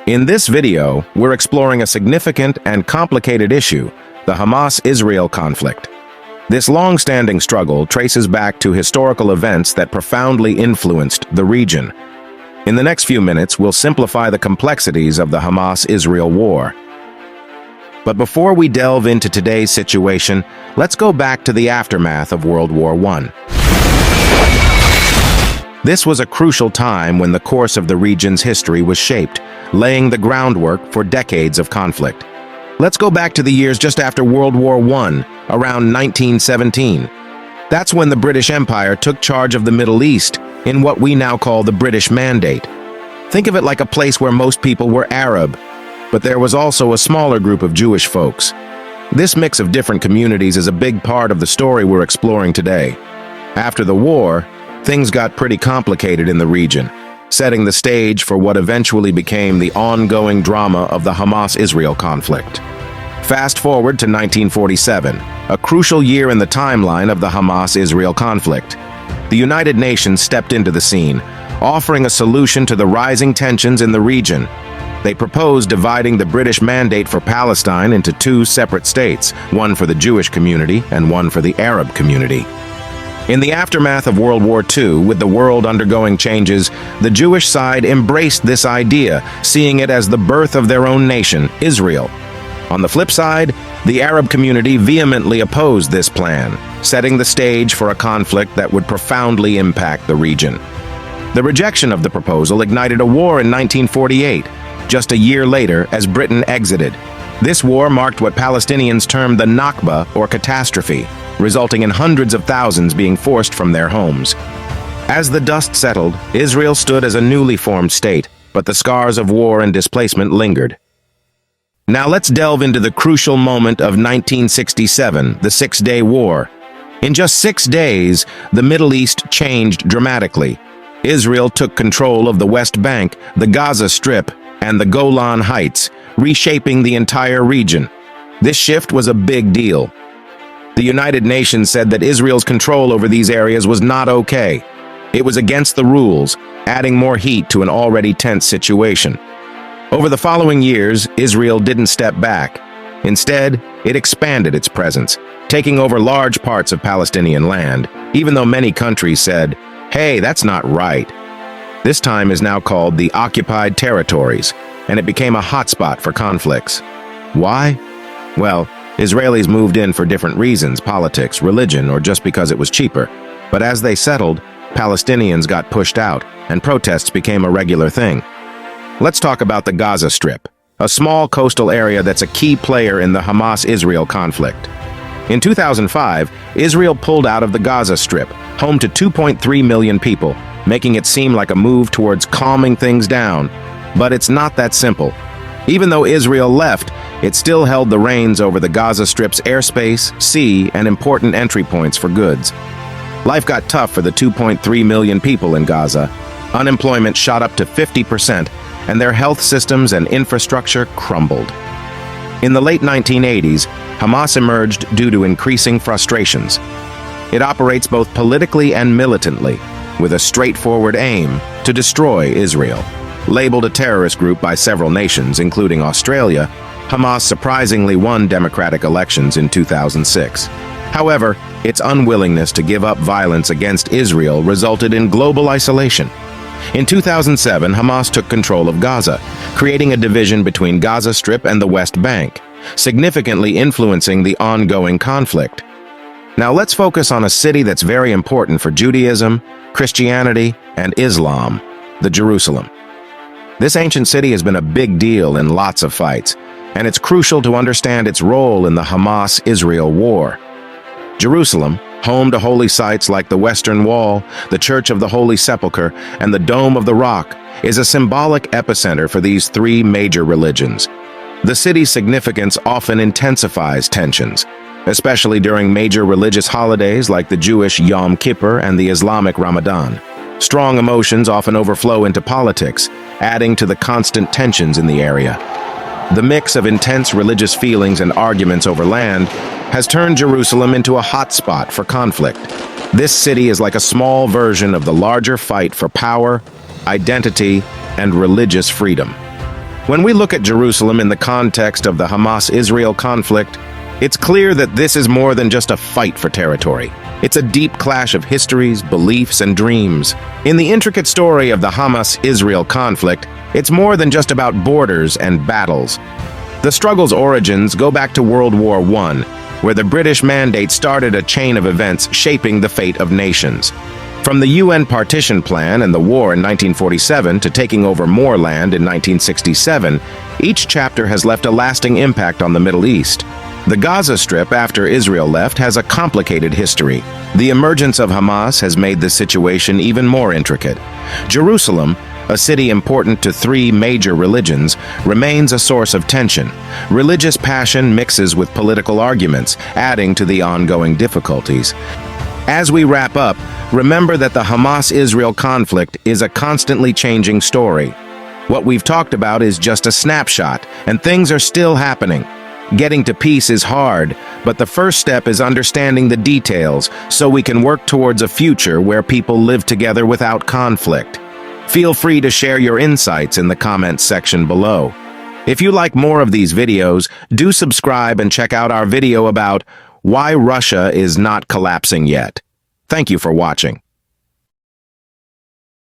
In this video, we're exploring a significant and complicated issue, the Hamas-Israel conflict. This long-standing struggle traces back to historical events that profoundly influenced the region. In the next few minutes, we'll simplify the complexities of the Hamas-Israel war. But before we delve into today's situation, let's go back to the aftermath of World War I. This was a crucial time when the course of the region's history was shaped, laying the groundwork for decades of conflict. Let's go back to the years just after World War I, around 1917. That's when the British Empire took charge of the Middle East in what we now call the British Mandate. Think of it like a place where most people were Arab, but there was also a smaller group of Jewish folks. This mix of different communities is a big part of the story we're exploring today. After the war, things got pretty complicated in the region, setting the stage for what eventually became the ongoing drama of the Hamas-Israel conflict. Fast forward to 1947, a crucial year in the timeline of the Hamas-Israel conflict. The United Nations stepped into the scene, offering a solution to the rising tensions in the region. They proposed dividing the British Mandate for Palestine into two separate states, one for the Jewish community and one for the Arab community. In the aftermath of World War II, with the world undergoing changes, the Jewish side embraced this idea, seeing it as the birth of their own nation, Israel. On the flip side, the Arab community vehemently opposed this plan, setting the stage for a conflict that would profoundly impact the region. The rejection of the proposal ignited a war in 1948, just a year later as Britain exited. This war marked what Palestinians termed the Nakba, or catastrophe, resulting in hundreds of thousands being forced from their homes. As the dust settled, Israel stood as a newly formed state, but the scars of war and displacement lingered. Now let's delve into the crucial moment of 1967, the Six-Day War. In just 6 days, the Middle East changed dramatically. Israel took control of the West Bank, the Gaza Strip, and the Golan Heights, reshaping the entire region. This shift was a big deal. The United Nations said that Israel's control over these areas was not okay. It was against the rules, adding more heat to an already tense situation. Over the following years, Israel didn't step back. Instead, it expanded its presence, taking over large parts of Palestinian land, even though many countries said, "Hey, that's not right." This time is now called the Occupied Territories, and it became a hotspot for conflicts. Why? Well, Israelis moved in for different reasons, politics, religion, or just because it was cheaper. But as they settled, Palestinians got pushed out, and protests became a regular thing. Let's talk about the Gaza Strip, a small coastal area that's a key player in the Hamas-Israel conflict. In 2005, Israel pulled out of the Gaza Strip, home to 2.3 million people, making it seem like a move towards calming things down. But it's not that simple. Even though Israel left, it still held the reins over the Gaza Strip's airspace, sea, and important entry points for goods. Life got tough for the 2.3 million people in Gaza. Unemployment shot up to 50%, and their health systems and infrastructure crumbled. In the late 1980s, Hamas emerged due to increasing frustrations. It operates both politically and militantly, with a straightforward aim to destroy Israel. Labeled a terrorist group by several nations, including Australia, Hamas surprisingly won democratic elections in 2006. However, its unwillingness to give up violence against Israel resulted in global isolation. In 2007, Hamas took control of Gaza, creating a division between Gaza Strip and the West Bank, significantly influencing the ongoing conflict. Now let's focus on a city that's very important for Judaism, Christianity, and Islam, the Jerusalem. This ancient city has been a big deal in lots of fights, and it's crucial to understand its role in the Hamas-Israel war. Jerusalem, home to holy sites like the Western Wall, the Church of the Holy Sepulchre, and the Dome of the Rock, is a symbolic epicenter for these three major religions. The city's significance often intensifies tensions, especially during major religious holidays like the Jewish Yom Kippur and the Islamic Ramadan. Strong emotions often overflow into politics, adding to the constant tensions in the area. The mix of intense religious feelings and arguments over land has turned Jerusalem into a hotspot for conflict. This city is like a small version of the larger fight for power, identity, and religious freedom. When we look at Jerusalem in the context of the Hamas-Israel conflict, it's clear that this is more than just a fight for territory. It's a deep clash of histories, beliefs, and dreams. In the intricate story of the Hamas-Israel conflict, it's more than just about borders and battles. The struggle's origins go back to World War I, where the British Mandate started a chain of events shaping the fate of nations. From the UN Partition Plan and the war in 1947 to taking over more land in 1967, each chapter has left a lasting impact on the Middle East. The Gaza Strip, after Israel left, has a complicated history. The emergence of Hamas has made the situation even more intricate. Jerusalem, a city important to three major religions, remains a source of tension. Religious passion mixes with political arguments, adding to the ongoing difficulties. As we wrap up, remember that the Hamas-Israel conflict is a constantly changing story. What we've talked about is just a snapshot, and things are still happening. Getting to peace is hard, but the first step is understanding the details so we can work towards a future where people live together without conflict. Feel free to share your insights in the comments section below. If you like more of these videos, do subscribe and check out our video about why Russia is not collapsing yet. Thank you for watching.